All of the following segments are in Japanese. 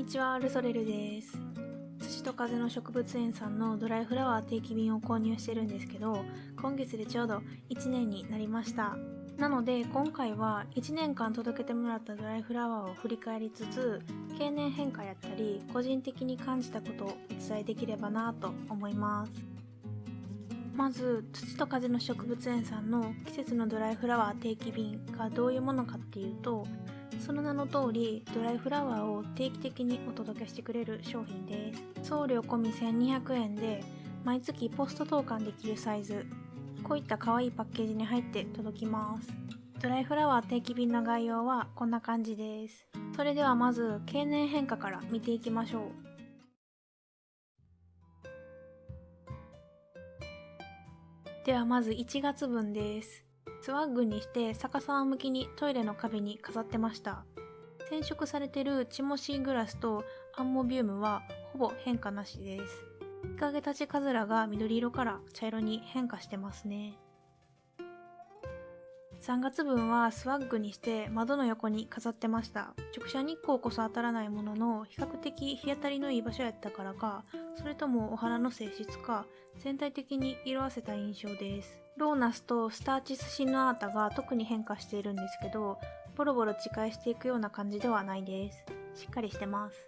にちは、ルソレルです。土と風の植物園さんのドライフラワー定期便を購入してるんですけど、今月でちょうど1年になりました。なので今回は1年間届けてもらったドライフラワーを振り返りつつ、経年変化やったり個人的に感じたことをお伝えできればなと思います。まず土と風の植物園さんの季節のドライフラワー定期便がどういうものかっていうと、その名の通りドライフラワーを定期的にお届けしてくれる商品です。送料込み1200円で毎月ポスト投函できるサイズ、こういった可愛いパッケージに入って届きます。ドライフラワー定期便の概要はこんな感じです。それではまず経年変化から見ていきましょう。ではまず1月分です。スワッグにして逆さま向きにトイレの壁に飾ってました。染色されてるチモシーグラスとアンモビウムはほぼ変化なしです。日陰立ちカズラが緑色から茶色に変化してますね。3月分はスワッグにして窓の横に飾ってました。直射日光こそ当たらないものの比較的日当たりのいい場所やったからか、それともお花の性質か、全体的に色あせた印象です。ローナスとスターチスシヌアータが特に変化しているんですけど、ボロボロ打ち返していくような感じではないです。しっかりしてます。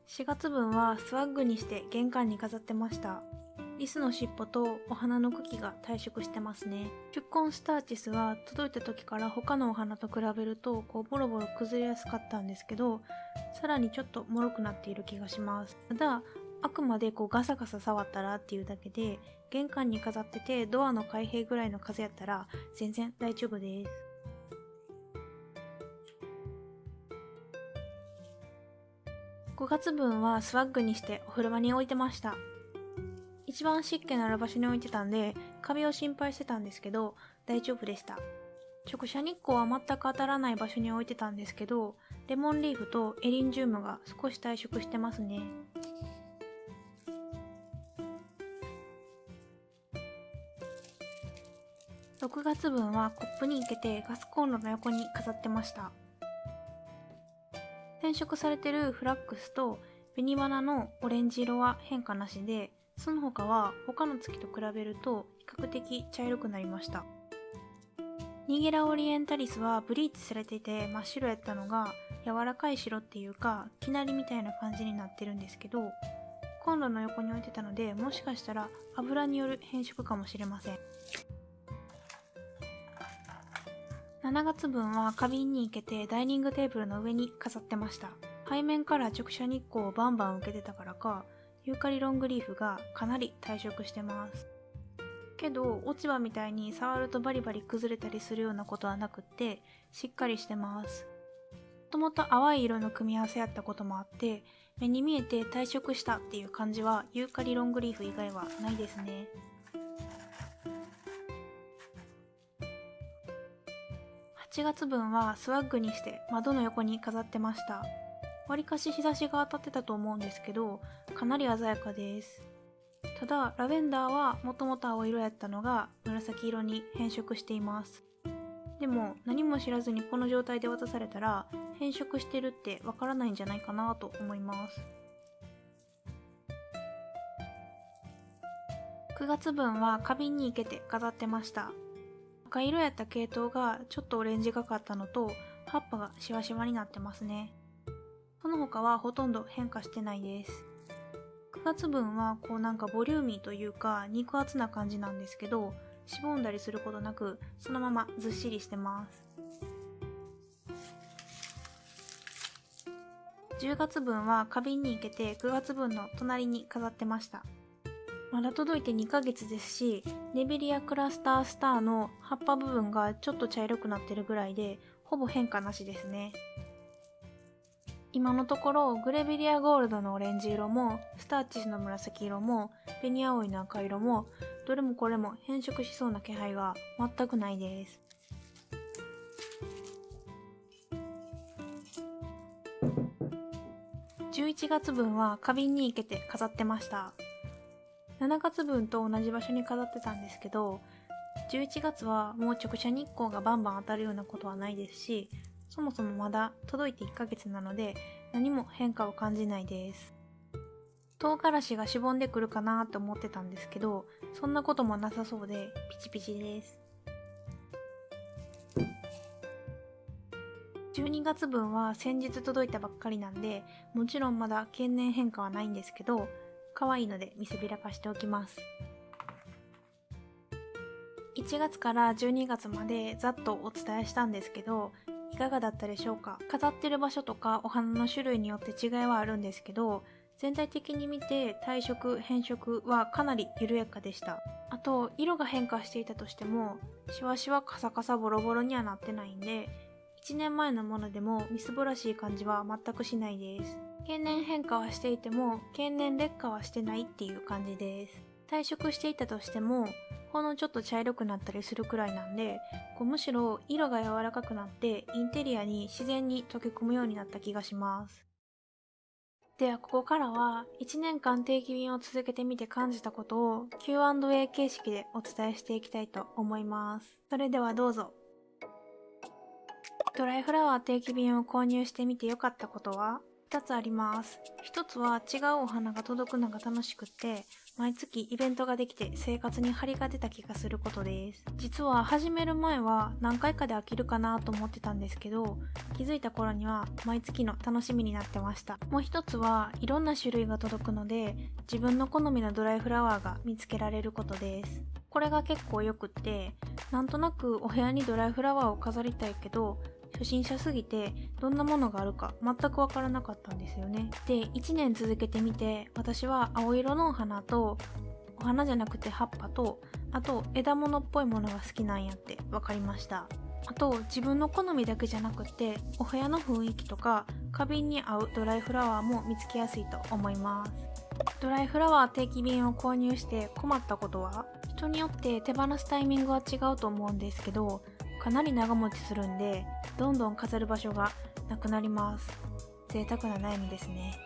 4月分はスワッグにして玄関に飾ってました。リスの尻尾とお花の茎が退色してますね。球根スターチスは届いた時から他のお花と比べるとボロボロ崩れやすかったんですけど、さらにちょっと脆くなっている気がします。ただ、あくまでガサガサ触ったらっていうだけで、玄関に飾っててドアの開閉ぐらいの風やったら全然大丈夫です。5月分はスワッグにしてお風呂場に置いてました。一番湿気のある場所に置いてたんで、カビを心配してたんですけど、大丈夫でした。直射日光は全く当たらない場所に置いてたんですけど、レモンリーフとエリンジウムが少し退色してますね。6月分はコップに生けてガスコンロの横に飾ってました。染色されてるフラックスと紅花のオレンジ色は変化なしで、その他は他の月と比べると比較的茶色くなりました。ニゲラオリエンタリスはブリーチされていて真っ白やったのが柔らかい白っていうか生成りみたいな感じになってるんですけど、コンロの横に置いてたのでもしかしたら油による変色かもしれません。7月分は花瓶に生けてダイニングテーブルの上に飾ってました。背面から直射日光をバンバン受けてたからか、ユーカリロングリーフがかなり退色してます。けど落ち葉みたいに触るとバリバリ崩れたりするようなことはなくって、しっかりしてます。もともと淡い色の組み合わせやったこともあって、目に見えて退色したっていう感じはユーカリロングリーフ以外はないですね。8月分はスワッグにして窓の横に飾ってました。わりかし日差しが当たってたと思うんですけど、かなり鮮やかです。ただラベンダーはもともと青色やったのが紫色に変色しています。でも何も知らずにこの状態で渡されたら変色してるってわからないんじゃないかなと思います。9月分は花瓶に生けて飾ってました。赤色やった系統がちょっとオレンジがかったのと、葉っぱがシワシワになってますね。その他はほとんど変化してないです。9月分はボリューミーというか肉厚な感じなんですけど、しぼんだりすることなくそのままずっしりしてます。10月分は花瓶に生けて9月分の隣に飾ってました。まだ届いて2ヶ月ですし、ネビリアクラスタースターの葉っぱ部分がちょっと茶色くなってるぐらいで、ほぼ変化なしですね。今のところグレビリアゴールドのオレンジ色もスターチスの紫色もベニアオイの赤色もどれもこれも変色しそうな気配が全くないです。11月分は花瓶に生けて飾ってました。7月分と同じ場所に飾ってたんですけど、11月はもう直射日光がバンバン当たるようなことはないですし、そもそもまだ届いて1ヶ月なので何も変化を感じないです。唐辛子がしぼんでくるかなと思ってたんですけど、そんなこともなさそうでピチピチです。12月分は先日届いたばっかりなんで、もちろんまだ経年変化はないんですけど、可愛いので見せびらかしておきます。1月から12月までざっとお伝えしたんですけど、いかがだったでしょうか。飾ってる場所とかお花の種類によって違いはあるんですけど、全体的に見て体色変色はかなり緩やかでした。あと色が変化していたとしてもシワシワカサカサボロボロにはなってないんで、1年前のものでもみすぼらしい感じは全くしないです。経年変化はしていても経年劣化はしてないっていう感じです。退色していたとしてもほんのちょっと茶色くなったりするくらいなんで、むしろ色が柔らかくなってインテリアに自然に溶け込むようになった気がします。ではここからは1年間定期便を続けてみて感じたことを Q&A 形式でお伝えしていきたいと思います。それではどうぞ。ドライフラワー定期便を購入してみて良かったことは2つあります。1つは違うお花が届くのが楽しくって毎月イベントができて生活に張りが出た気がすることです。実は始める前は何回かで飽きるかなと思ってたんですけど、気づいた頃には毎月の楽しみになってました。もう1つはいろんな種類が届くので自分の好みのドライフラワーが見つけられることです。これが結構よくって、なんとなくお部屋にドライフラワーを飾りたいけど初心者すぎてどんなものがあるか全くわからなかったんですよね。で、1年続けてみて私は青色のお花とお花じゃなくて葉っぱとあと枝物っぽいものが好きなんやって分かりました。あと自分の好みだけじゃなくてお部屋の雰囲気とか花瓶に合うドライフラワーも見つけやすいと思います。ドライフラワー定期便を購入して困ったことは、人によって手放すタイミングは違うと思うんですけど、かなり長持ちするんでどんどん飾る場所がなくなります。贅沢な悩みですね。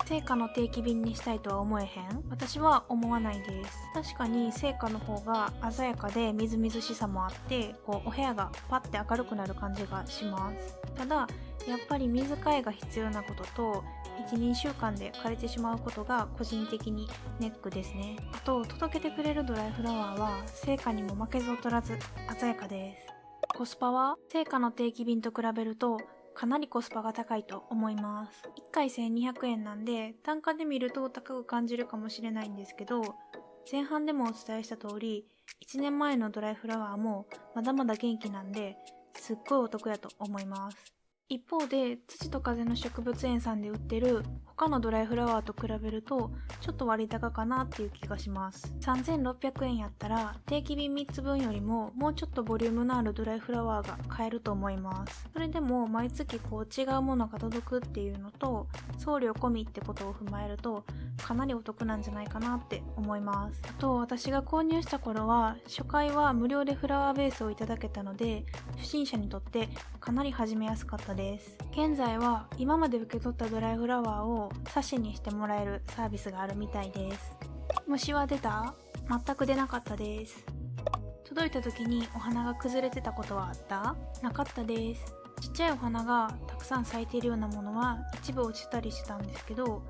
生花の定期便にしたいとは思えへん？私は思わないです。確かに生花の方が鮮やかでみずみずしさもあってお部屋がパッて明るくなる感じがします。ただやっぱり水替えが必要なことと 1,2 週間で枯れてしまうことが個人的にネックですね。あと届けてくれるドライフラワーは生花にも負けず劣らず鮮やかです。コスパは生花の定期便と比べるとかなりコスパが高いと思います。1回1200円なんで単価で見ると高く感じるかもしれないんですけど、前半でもお伝えした通り1年前のドライフラワーもまだまだ元気なんですっごいお得やと思います。一方で土と風の植物園さんで売ってる他のドライフラワーと比べるとちょっと割高かなっていう気がします。3600円やったら定期便3つ分よりももうちょっとボリュームのあるドライフラワーが買えると思います。それでも毎月違うものが届くっていうのと送料込みってことを踏まえるとかなりお得なんじゃないかなって思います。あと私が購入した頃は初回は無料でフラワーベースをいただけたので初心者にとってかなり始めやすかったです。現在は今まで受け取ったドライフラワーをサッシにしてもらえるサービスがあるみたいです。虫は出た？全く出なかったです。届いた時にお花が崩れてたことはあった？なかったです。ちっちゃいお花がたくさん咲いているようなものは一部落ちたりしたんですけど、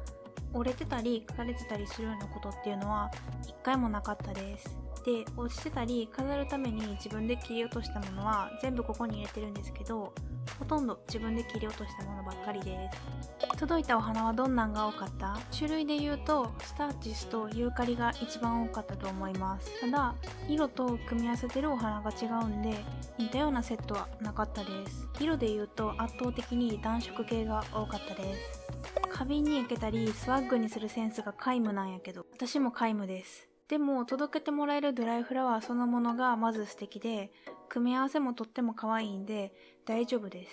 折れてたり枯れてたりするようなことっていうのは一回もなかったです。で、落ちてたり飾るために自分で切り落としたものは全部ここに入れてるんですけど、ほとんど自分で切り落としたものばっかりです。届いたお花はどんなんが多かった？種類で言うとスターチスとユーカリが一番多かったと思います。ただ色と組み合わせてるお花が違うんで似たようなセットはなかったです。色で言うと圧倒的に暖色系が多かったです。花瓶に焼けたりスワッグにするセンスが皆無なんやけど、私も皆無です。でも届けてもらえるドライフラワーそのものがまず素敵で、組み合わせもとっても可愛いんで大丈夫で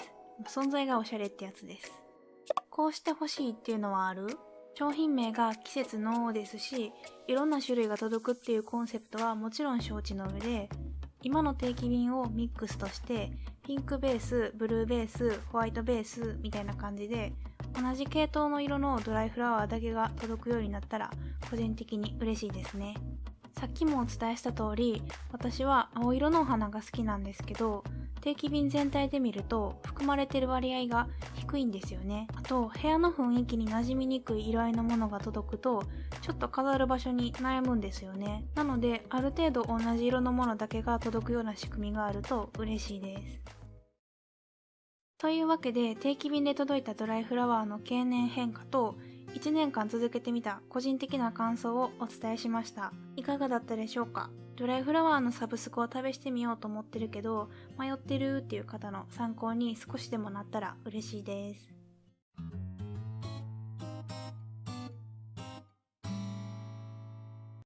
す。存在がおしゃれってやつです。こうしてほしいっていうのはある？商品名が季節のですし、いろんな種類が届くっていうコンセプトはもちろん承知の上で、今の定期便をミックスとしてピンクベース、ブルーベース、ホワイトベースみたいな感じで同じ系統の色のドライフラワーだけが届くようになったら個人的に嬉しいですね。さっきもお伝えした通り私は青色のお花が好きなんですけど、定期便全体で見ると含まれてる割合が低いんですよね。あと部屋の雰囲気に馴染みにくい色合いのものが届くとちょっと飾る場所に悩むんですよね。なのである程度同じ色のものだけが届くような仕組みがあると嬉しいです。というわけで定期便で届いたドライフラワーの経年変化と1年間続けてみた個人的な感想をお伝えしました。いかがだったでしょうか？ドライフラワーのサブスクを試してみようと思ってるけど迷ってるっていう方の参考に少しでもなったら嬉しいです。